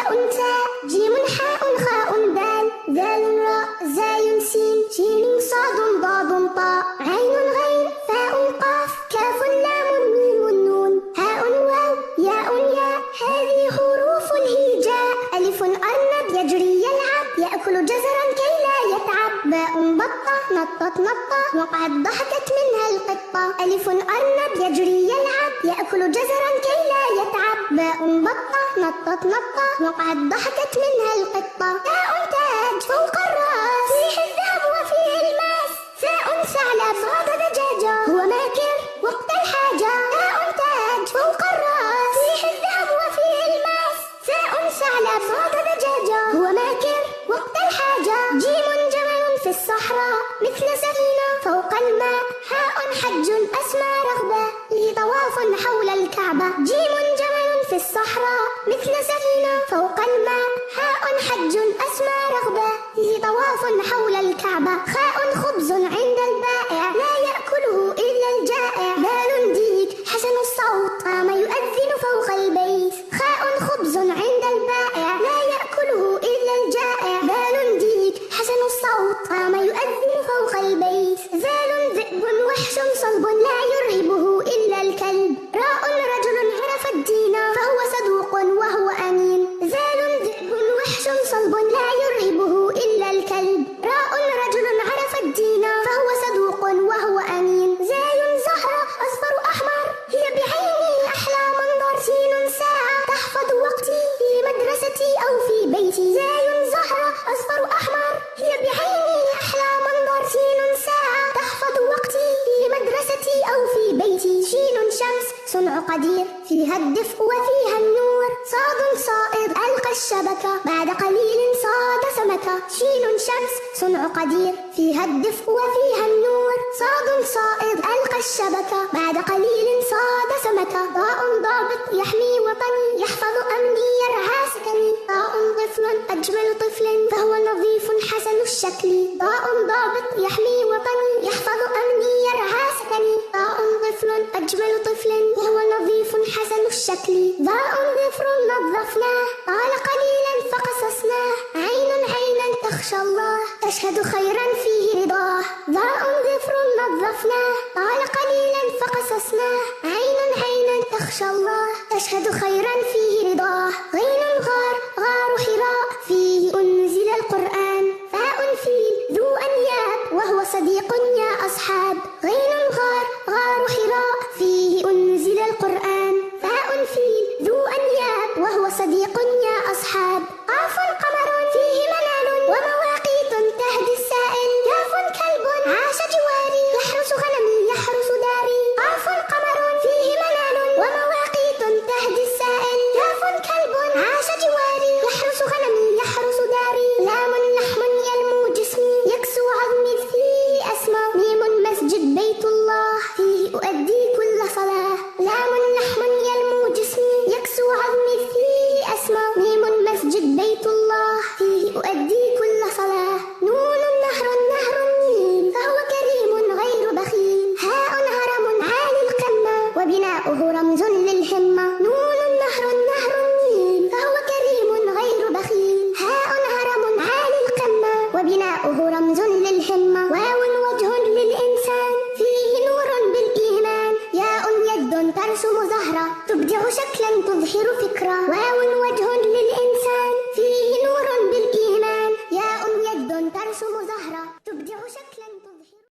باء تاء جيم حاء خاء دال ذال راء زاي سين شين صاد ضاد طاء عين غين فاء قاف كاف لام ميم نون هاء واو ياء ياء هذه حروف الهجاء ألف أرنب يجري يلعب يأكل جزرا كي لا يتعب باء بطة نطت نطة وقعت ضحكت منها القطة ألف أرنب يجري يلعب يأكل جزرا كي لا يتعب باء بطة نطت نطة وقعت ضحكت منها القطة تاء تاج فوق الرأس فيه الذهب وفيه الماس ثاء ثعلب صاد دجاجة هو ماكر وقت الحاجة تاء تاج فوق الرأس فيه الذهب وفيه الماس ثاء ثعلب صاد دجاجة هو ماكر وقت الحاجة جيم جمل في الصحراء مثل سفينة فوق الماء حاء حج أسمى رغبة لي طواف حول الكعبة جيم جمل في الصحراء مثل سفينة فوق الماء حاء حج أسمى رغبة لي طواف حول الكعبة خاء خبز عند البائع لا يأكله إلا الجائع دال ديك حسن الصوت قام يؤذن فوق البيت خاء خبز عند البائع لا يأكله إلا الجائع دال ديك حسن الصوت قام يؤذن فوق البيت ذال ذئب وحش صلب لا يرهبه إلا الكلب راء رجل عرف الدين فهو صدوق وهو أمين ذال ذئب وحش صلب لا يرهبه إلا الكلب راء رجل عرف الدين فهو صدوق وهو أمين زاي زهرة أصفر أحمر هي بعيني أحلى منظر سين ساعة تحفظ وقتي في مدرستي أو في بيتي زاي زهرة أصفر أحمر هي بعيني أحلى منظر سين ساعة تحفظ وقتي في مدرستي أو في بيتي شين شمس صنع قدير فيها الدفء وفيها النور صاد صائد ألقى الشبكة بعد قليل صاد سمكة شين شمس صنع قدير فيها الدفء وفيها النور صاد صائد ألقى الشبكة بعد قليل صاد سمكة ضاء ضابط يحمي وطني يحفظ أمني يرعى سكني ضاء طفل أجمل طفل فهو نظيف حسن الشكل ضاء ضابط يحمي وطني يحفظ أمني يرعى سكني ضاء طفل أجمل طفل وهو نظيف حسن الشكل ضاء ظفر نظفناه طال قليلا فقصصناه عين عينا تخشى الله تشهد خيرا فيه رضاه ضاء ظفر نظفناه طال قليلا فقصصناه عين عينا تخشى الله تشهد خيرا فيه رضاه غين غار غار حراء فيه أنزل القرآن فاء فيل ذو أنياب وهو صديق يا أصحاب غين غار غار حراء فيه أنزل القرآن فاء فيل ذو أنياب وهو صديق يا أصحاب قاف قمر فيه منال ومواقيت تهدي السائل كاف كلب عاش جواري يحرس غنمي يحرس داري قاف قمر فيه منال ومواقيت تهدي السائل كاف كلب عاش جواري يحرس غنمي يحرس داري لام لحم ينمو جسمي يكسو عظمي فيه أسمى ميم مسجد بيت الله فيه أؤدي كل صلاة لام لحم ينمو جسمي يكسو عظمي فيه أسمى ميم مسجد بيت الله فيه أؤدي كل صلاة نون نهر نهر النيل فهو كريم غير بخيل هاء هرم عالي القمة وبناؤه رمز للهمة نون نهر نهر النيل فهو كريم غير بخيل هاء هرم عالي القمة وبناؤه رمز للهمة واو وجه للإنسان فيه نور بالإيمان ياء يد ترسم زهرة تبدع شكلا تظهر فكرة واو وجه للإنسان فيه نور بالإيمان ياء يد ترسم زهرة تبدع شكلا